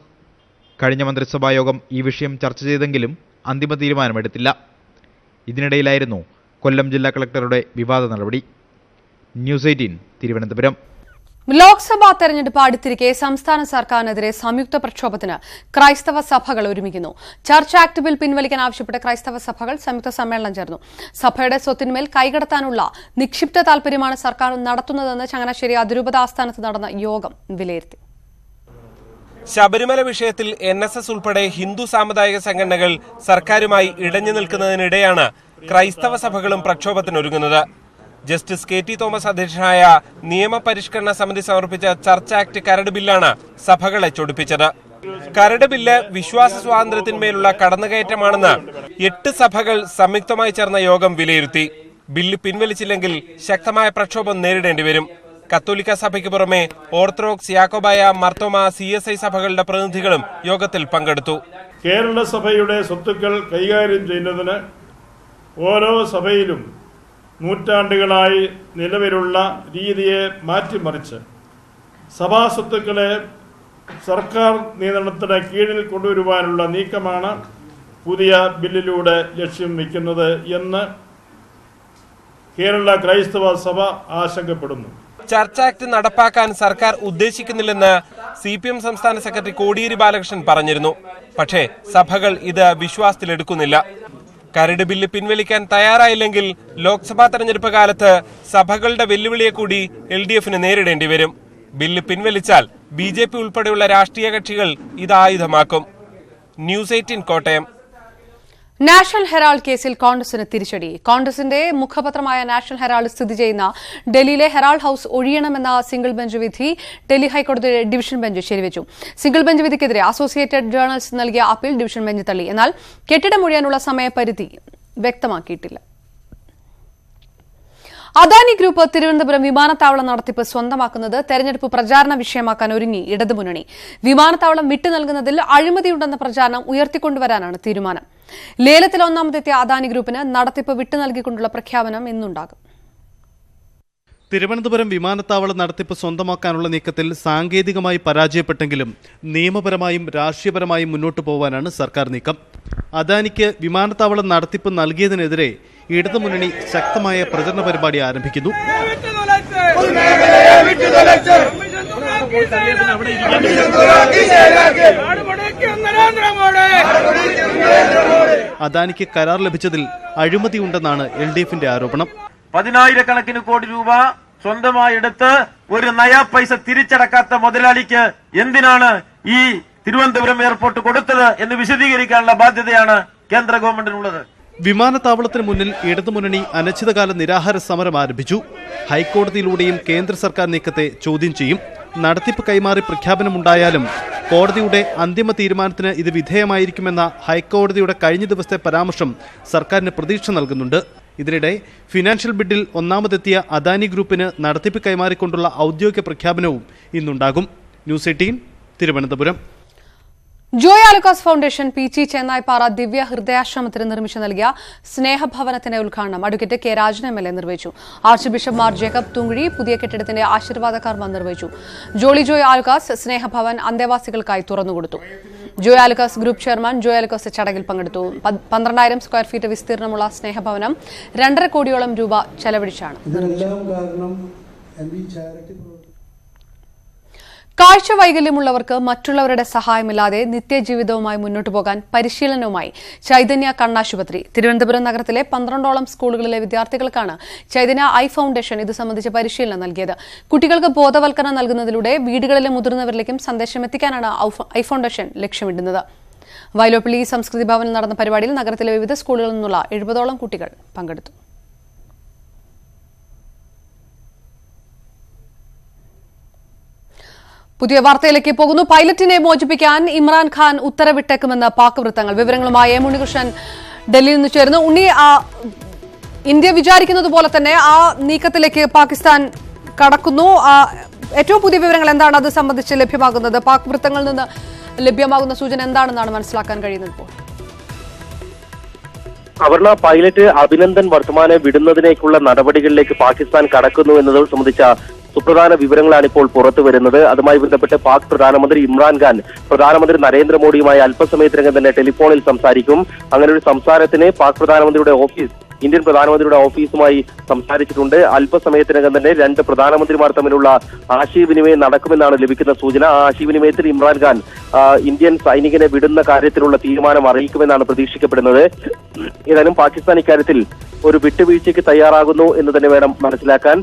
കഴിഞ്ഞ മന്ത്രിസഭായോഗം ഈ വിഷയം ചർച്ച ചെയ്തെങ്കിലും അന്തിമ തീരുമാനമെടുത്തില്ല. ഇതിനിടയിലായിരുന്നു കൊല്ലം ജില്ലാ കളക്ടറുടെ വിവാദ നടപടി. ന്യൂസ് 18 തിരുവനന്തപുരം. ലോക്സഭാ തെരഞ്ഞെടുപ്പ് അടുത്തിരിക്കെ സംസ്ഥാന സർക്കാരിനെതിരെ സംയുക്ത പ്രക്ഷോഭത്തിന് ക്രൈസ്തവ സഭകൾ ഒരുമിക്കുന്നു. ചർച്ച് ആക്ട് ബിൽ പിൻവലിക്കാൻ ആവശ്യപ്പെട്ട് ക്രൈസ്തവ സഭകൾ സംയുക്ത സമ്മേളനം ചേർന്നു. സഭയുടെ സ്വത്തിന്മേൽ കൈകടത്താനുള്ള നിക്ഷിപ്ത താൽപര്യമാണ് സർക്കാർ നടത്തുന്നതെന്ന് ചങ്ങനാശ്ശേരി അതിരൂപത ആസ്ഥാനത്ത് നടന്ന യോഗം വിലയിരുത്തി. ശബരിമല വിഷയത്തിൽ NSS ഉൾപ്പെടെ ഹിന്ദു സാമുദായിക സംഘടനകൾ സർക്കാരുമായി ഇടഞ്ഞു നിൽക്കുന്നതിനിടെയാണ് ക്രൈസ്തവ സഭകളും പ്രക്ഷോഭത്തിനൊരുങ്ങുന്നത്. ജസ്റ്റിസ് KT തോമസ് അധ്യക്ഷനായ നിയമപരിഷ്കരണ സമിതി സമർപ്പിച്ച ചർച്ച് ആക്ട് കരട് ബില്ലാണ് സഭകളെ ചൊടിപ്പിച്ചത്. കരട് ബില്ല് വിശ്വാസ സ്വാതന്ത്ര്യത്തിന്മേലുള്ള കടന്നുകയറ്റമാണെന്ന് 8 സഭകൾ സംയുക്തമായി ചേർന്ന യോഗം വിലയിരുത്തി. ബില്ല് പിൻവലിച്ചില്ലെങ്കിൽ ശക്തമായ പ്രക്ഷോഭം നേരിടേണ്ടി വരും. കത്തോലിക്ക സഭയ്ക്ക് പുറമെ ഓർത്തഡോക്സ്, യാക്കോബായ, മർത്തോമ, CSI സഭകളുടെ പ്രതിനിധികളും യോഗത്തിൽ പങ്കെടുത്തു. കേരള സഭയുടെ സ്വത്തുക്കൾ കൈകാര്യം ചെയ്യുന്നതിന് ഓരോ സഭയിലും നൂറ്റാണ്ടുകളായി നിലവിലുള്ള രീതിയെ മാറ്റിമറിച്ച് സഭാ സ്വത്തുക്കളെ സർക്കാർ നിയന്ത്രണത്തിന് കീഴിൽ കൊണ്ടുവരുവാനുള്ള നീക്കമാണ് പുതിയ ബില്ലിലൂടെ ലക്ഷ്യം വയ്ക്കുന്നത് എന്ന് കേരള ക്രൈസ്തവ സഭ ആശങ്കപ്പെടുന്നു. ചർച്ച് ആക്ട് നടപ്പാക്കാൻ സർക്കാർ ഉദ്ദേശിക്കുന്നില്ലെന്ന് CPM സംസ്ഥാന സെക്രട്ടറി കോടിയേരി ബാലകൃഷ്ണൻ പറഞ്ഞിരുന്നു. പക്ഷേ സഭകൾ ഇത് വിശ്വാസത്തിലെടുക്കുന്നില്ല. കരട് ബില്ല് പിൻവലിക്കാൻ തയ്യാറായില്ലെങ്കിൽ ലോക്സഭാ തെരഞ്ഞെടുപ്പ് കാലത്ത് സഭകളുടെ വെല്ലുവിളിയെ കൂടി LDFന് നേരിടേണ്ടി വരും. ബില്ല് പിൻവലിച്ചാൽ BJP ഉൾപ്പെടെയുള്ള രാഷ്ട്രീയ കക്ഷികൾ ഇത് ആയുധമാക്കും. ന്യൂസ് 18 കോട്ടയം. നാഷണൽ ഹെറാൾഡ് കേസിൽ കോൺഗ്രസിന് തിരിച്ചടി. കോൺഗ്രസിന്റെ മുഖപത്രമായ നാഷണൽ ഹെറാൾഡ് സ്ഥിതി ചെയ്യുന്ന ഡൽഹിയിലെ ഹെറാൾഡ് ഹൌസ് ഒഴിയണമെന്ന സിംഗിൾ ബെഞ്ച് വിധി ഡൽഹി ഹൈക്കോടതി ഡിവിഷൻ ബെഞ്ച് ശരിവച്ചു. സിംഗിൾ ബെഞ്ച് വിധിക്കെതിരെ അസോസിയേറ്റഡ് ജേർണൽസ് നൽകിയ അപ്പീൽ ഡിവിഷൻ ബെഞ്ച് തള്ളി. എന്നാൽ കെട്ടിടം ഒഴിയാനുള്ള സമയപരിധി വ്യക്തമാക്കിയിട്ടില്ല. അദാനി ഗ്രൂപ്പ് തിരുവനന്തപുരം വിമാനത്താവളം നടത്തിപ്പ് സ്വന്തമാക്കുന്നത് തെരഞ്ഞെടുപ്പ് പ്രചാരണ വിഷയമാക്കാൻ ഒരുങ്ങി ഇടതുമുന്നണി. വിമാനത്താവളം വിട്ടു നൽകുന്നതിൽ അഴിമതിയുണ്ടെന്ന പ്രചാരണം ഉയർത്തിക്കൊണ്ടുവരാനാണ് തീരുമാനം. ലേലത്തിൽ ഒന്നാമതെത്തിയ അദാനി ഗ്രൂപ്പിന് നടത്തിപ്പ് വിട്ടു നൽകിക്കൊണ്ടുള്ള പ്രഖ്യാപനം ഇന്നുണ്ടാകും. തിരുവനന്തപുരം വിമാനത്താവള നടത്തിപ്പ് സ്വന്തമാക്കാനുള്ള നീക്കത്തിൽ സാങ്കേതികമായി പരാജയപ്പെട്ടെങ്കിലും നിയമപരമായും രാഷ്ട്രീയപരമായും മുന്നോട്ടു പോകാനാണ് സർക്കാർ നീക്കം. അദാനിക്ക് വിമാനത്താവളം നടത്തിപ്പ് നൽകിയതിനെതിരെ ഇടതുമുന്നണി ശക്തമായ പ്രചരണ പരിപാടി ആരംഭിക്കുന്നു. അദാനിക്ക് കരാർ ലഭിച്ചതിൽ അഴിമതിയുണ്ടെന്നാണ് LDFന്റെ ആരോപണം. 10,000 കോടി രൂപ സ്വന്തമായി എടുത്ത് ഒരു നയാ പൈസ തിരിച്ചടക്കാത്ത മുതലാളിക്ക് എന്തിനാണ് ഈ തിരുവനന്തപുരം എയർപോർട്ട് കൊടുത്തത് എന്ന് വിശദീകരിക്കാനുള്ള ബാധ്യതയാണ് കേന്ദ്ര ഗവൺമെന്റിനുള്ളത്. വിമാനത്താവളത്തിന് മുന്നിൽ ഇടതുമുന്നണി അനിശ്ചിതകാല നിരാഹാര സമരം ആരംഭിച്ചു. ഹൈക്കോടതിയിലൂടെയും കേന്ദ്ര സർക്കാർ നീക്കത്തെ ചോദ്യം ചെയ്യും. നടത്തിപ്പ് കൈമാറി പ്രഖ്യാപനമുണ്ടായാലും കോടതിയുടെ അന്തിമ തീരുമാനത്തിന് ഇത് വിധേയമായിരിക്കുമെന്ന ഹൈക്കോടതിയുടെ കഴിഞ്ഞ ദിവസത്തെ പരാമർശം സർക്കാരിന് പ്രതീക്ഷ നൽകുന്നുണ്ട്. ഇതിനിടെ ഫിനാൻഷ്യൽ ബിഡിൽ ഒന്നാമതെത്തിയ അദാനി ഗ്രൂപ്പിന് നടത്തിപ്പ് കൈമാറിക്കൊണ്ടുള്ള ഔദ്യോഗിക പ്രഖ്യാപനവും ഇന്നുണ്ടാകും. News 18 Thiruvananthapuram. Joy Alukkas foundation PG Chennaippara Divya ഹൃദയാശ്രമത്തിന് നിർമ്മിച്ചു നൽകിയ സ്നേഹഭവനത്തിന്റെ ഉദ്ഘാടനം അഡ്വക്കേറ്റ് കെ രാജൻ MLA നിർവഹിച്ചു. ആർച്ച് ബിഷപ്പ് മാർ ജേക്കബ് തുങ്കുഴി പുതിയ കെട്ടിടത്തിന്റെ ആശീർവാദ കർമ്മം നിർവഹിച്ചു. ജോയ് ആലുക്കാസ് സ്നേഹഭവൻ അന്തേവാസികൾക്കായി തുറന്നുകൊടുത്തു. ജോയ് ആലുക്കാസ് ഗ്രൂപ്പ് ചെയർമാൻ ജോയ് ആലുക്കാസ് ചടങ്ങിൽ പങ്കെടുത്തു. 12,000 സ്ക്വയർ ഫീറ്റ് വിസ്തീർണമുള്ള സ്നേഹഭവനം 2.5 കോടിയോളം രൂപ ചെലവഴിച്ചാണ് കാഴ്ച വൈകല്യമുള്ളവർക്ക് മറ്റുള്ളവരുടെ സഹായമില്ലാതെ നിത്യജീവിതവുമായി മുന്നോട്ടു പോകാൻ പരിശീലനവുമായി ചൈതന്യ കണ്ണാശുപത്രി. തിരുവനന്തപുരം നഗരത്തിലെ 12ഓളം സ്കൂളുകളിലെ വിദ്യാർത്ഥികൾക്കാണ് ചൈതന്യ ഐ ഫൗണ്ടേഷൻ ഇത് സംബന്ധിച്ച പരിശീലനം നൽകിയത്. കുട്ടികൾക്ക് ബോധവൽക്കരണം നൽകുന്നതിലൂടെ വീടുകളിലെ മുതിർന്നവരിലേക്കും സന്ദേശം എത്തിക്കാനാണ് ഐ ഫൗണ്ടേഷൻ ലക്ഷ്യമിടുന്നത്. വൈലോപ്പിള്ളി സംസ്കൃതി ഭവനിൽ നടന്ന പരിപാടിയിൽ നഗരത്തിലെ വിവിധ സ്കൂളുകളിൽ നിന്നുള്ള 70ഓളം കുട്ടികൾ പങ്കെടുത്തു. പുതിയ വാർത്തയിലേക്ക് പോകുന്നു. പൈലറ്റിനെ മോചിപ്പിക്കാൻ ഇമ്രാൻഖാൻ ഉത്തരവിട്ടേക്കുമെന്ന് പാക് വൃത്തങ്ങൾ. വിവരങ്ങളുമായി എം ഉണ്ണികൃഷ്ണൻ ഡൽഹിയിൽ നിന്ന് ചേർന്നു. ഉണ്ണി, ഇന്ത്യ വിചാരിക്കുന്നത് പോലെ തന്നെ ആ നീക്കത്തിലേക്ക് പാകിസ്ഥാൻ കടക്കുന്നു. ഏറ്റവും പുതിയ വിവരങ്ങൾ എന്താണ് അത് സംബന്ധിച്ച് ലഭ്യമാകുന്നത്? പാക് വൃത്തങ്ങളിൽ നിന്ന് ലഭ്യമാകുന്ന സൂചന എന്താണെന്നാണ് മനസ്സിലാക്കാൻ കഴിയുന്നത് ഇപ്പോൾ? അപർണ, പൈലറ്റ് അഭിനന്ദൻ വർദ്ധമാനെ വിടുന്നതിനേക്കുള്ള നടപടികളിലേക്ക് പാകിസ്ഥാൻ കടക്കുന്നു എന്നത് സംബന്ധിച്ച സുപ്രധാന വിവരങ്ങളാണ് ഇപ്പോൾ പുറത്തു വരുന്നത്. അതുമായി ബന്ധപ്പെട്ട് പാക് പ്രധാനമന്ത്രി ഇമ്രാൻഖാൻ പ്രധാനമന്ത്രി നരേന്ദ്രമോദിയുമായി അല്പസമയത്തിനകം തന്നെ ടെലിഫോണിൽ സംസാരിക്കും. അങ്ങനെ ഒരു സംസാരത്തിന് പാക് പ്രധാനമന്ത്രിയുടെ ഓഫീസ് ഇന്ത്യൻ പ്രധാനമന്ത്രിയുടെ ഓഫീസുമായി സംസാരിച്ചിട്ടുണ്ട്. അല്പസമയത്തിനകം തന്നെ രണ്ട് പ്രധാനമന്ത്രിമാർ തമ്മിലുള്ള ആശയവിനിമയം നടക്കുമെന്നാണ് ലഭിക്കുന്ന സൂചന. ആ ആശയവിനിമയത്തിൽ ഇമ്രാൻഖാൻ ഇന്ത്യൻ സൈനികനെ വിടുന്ന കാര്യത്തിലുള്ള തീരുമാനം അറിയിക്കുമെന്നാണ് പ്രതീക്ഷിക്കപ്പെടുന്നത്. ഏതായാലും പാകിസ്ഥാൻ ഇക്കാര്യത്തിൽ ഒരു വിട്ടുവീഴ്ചയ്ക്ക് തയ്യാറാകുന്നു എന്ന് തന്നെ വേണം മനസ്സിലാക്കാൻ.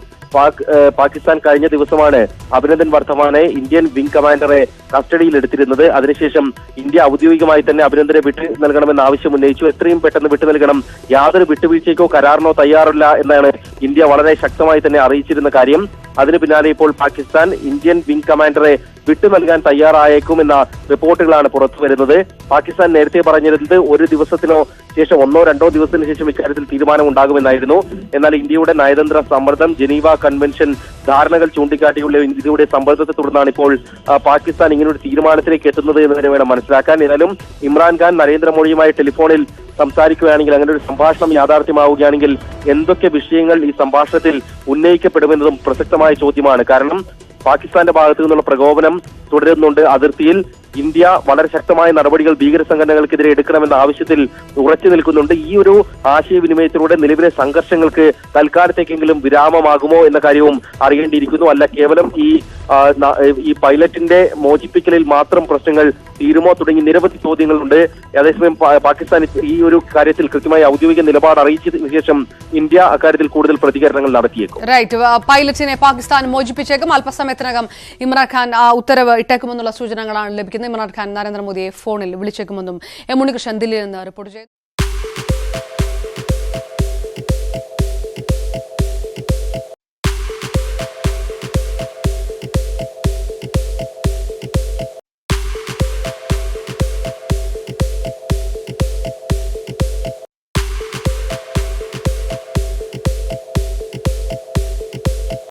പാകിസ്ഥാൻ കഴിഞ്ഞ ദിവസമാണ് അഭിനന്ദൻ വർദ്ധമാനെ ഇന്ത്യൻ വിംഗ് കമാൻഡറെ കസ്റ്റഡിയിൽ എടുത്തിരുന്നത്. അതിനുശേഷം ഇന്ത്യ ഔദ്യോഗികമായി തന്നെ അഭിനന്ദനെ വിട്ടു നൽകണമെന്ന ആവശ്യം ഉന്നയിച്ചു. എത്രയും പെട്ടെന്ന് വിട്ടു നൽകണം, യാതൊരു വിട്ടുവീഴ്ചയ്ക്കോ കരാറിനോ തയ്യാറല്ല എന്നാണ് ഇന്ത്യ വളരെ ശക്തമായി തന്നെ അറിയിച്ചിരുന്ന കാര്യം. അതിന് പിന്നാലെ ഇപ്പോൾ പാകിസ്ഥാൻ ഇന്ത്യൻ വിംഗ് കമാൻഡറെ വിട്ടു നൽകാൻ തയ്യാറായേക്കുമെന്ന റിപ്പോർട്ടുകളാണ് പുറത്തു വരുന്നത്. പാകിസ്ഥാൻ നേരത്തെ പറഞ്ഞിരുന്നത് ഒരു ദിവസത്തിനോ ശേഷം 1-2 ദിവസത്തിന് ശേഷം ഇക്കാര്യത്തിൽ തീരുമാനം ഉണ്ടാകുമെന്നായിരുന്നു. എന്നാൽ ഇന്ത്യയുടെ നയതന്ത്ര സമ്മർദ്ദം, ജനീവ കൺവെൻഷൻ ധാരണകൾ ചൂണ്ടിക്കാട്ടിയുള്ള ഇന്ത്യയുടെ സമ്മർദ്ദത്തെ തുടർന്നാണ് ഇപ്പോൾ പാകിസ്ഥാൻ ഇങ്ങനൊരു തീരുമാനത്തിലേക്ക് എത്തുന്നത് എന്ന് തന്നെ വേണം മനസ്സിലാക്കാൻ. ഏതായാലും ഇമ്രാൻഖാൻ നരേന്ദ്രമോദിയുമായി ടെലിഫോണിൽ സംസാരിക്കുകയാണെങ്കിൽ, അങ്ങനെ ഒരു സംഭാഷണം യാഥാർത്ഥ്യമാവുകയാണെങ്കിൽ എന്തൊക്കെ വിഷയങ്ങൾ ഈ സംഭാഷണത്തിൽ ഉന്നയിക്കപ്പെടുമെന്നതും പ്രസക്തമായ ചോദ്യമാണ്. കാരണം പാകിസ്ഥാന്റെ ഭാഗത്തു നിന്നുള്ള പ്രകോപനം തുടരുന്നുണ്ട്. അതിർത്തിയിൽ ഇന്ത്യ വളരെ ശക്തമായ നടപടികൾ ഭീകര സംഘടനകൾക്കെതിരെ എടുക്കണമെന്ന ആവശ്യത്തിൽ ഉറച്ചു നിൽക്കുന്നുണ്ട്. ഈ ഒരു ആശയവിനിമയത്തിലൂടെ നിലവിലെ സംഘർഷങ്ങൾക്ക് തൽക്കാലത്തേക്കെങ്കിലും വിരാമമാകുമോ എന്ന കാര്യവും അറിയേണ്ടിയിരിക്കുന്നു. അല്ല കേവലം ഈ പൈലറ്റിന്റെ മോചിപ്പിക്കലിൽ മാത്രം പ്രശ്നങ്ങൾ തീരുമോ തുടങ്ങി നിരവധി ചോദ്യങ്ങളുണ്ട്. അതേസമയം പാകിസ്ഥാൻ ഈ ഒരു കാര്യത്തിൽ കൃത്യമായി ഔദ്യോഗിക നിലപാട് അറിയിച്ചതിനു ശേഷം ഇന്ത്യ അക്കാര്യത്തിൽ കൂടുതൽ പ്രതികരണങ്ങൾ നടത്തിയേക്കും. റൈറ്റ്, പൈലറ്റിനെ പാകിസ്ഥാൻ മോചിപ്പിച്ചേക്കും. അല്പസമയത്തിനകം ഇമ്രാൻഖാൻ ഉത്തരവ് ഇട്ടേക്കുമെന്നുള്ള സൂചനകളാണ് ലഭിക്കുന്നത്. ഇമ്രാൻഖാൻ നരേന്ദ്രമോദിയെ ഫോണിൽ വിളിച്ചേക്കുമെന്നും എം ഉണ്ണികൃഷ്ണൻ ദില്ലിയിൽ നിന്ന് റിപ്പോർട്ട് ചെയ്തു.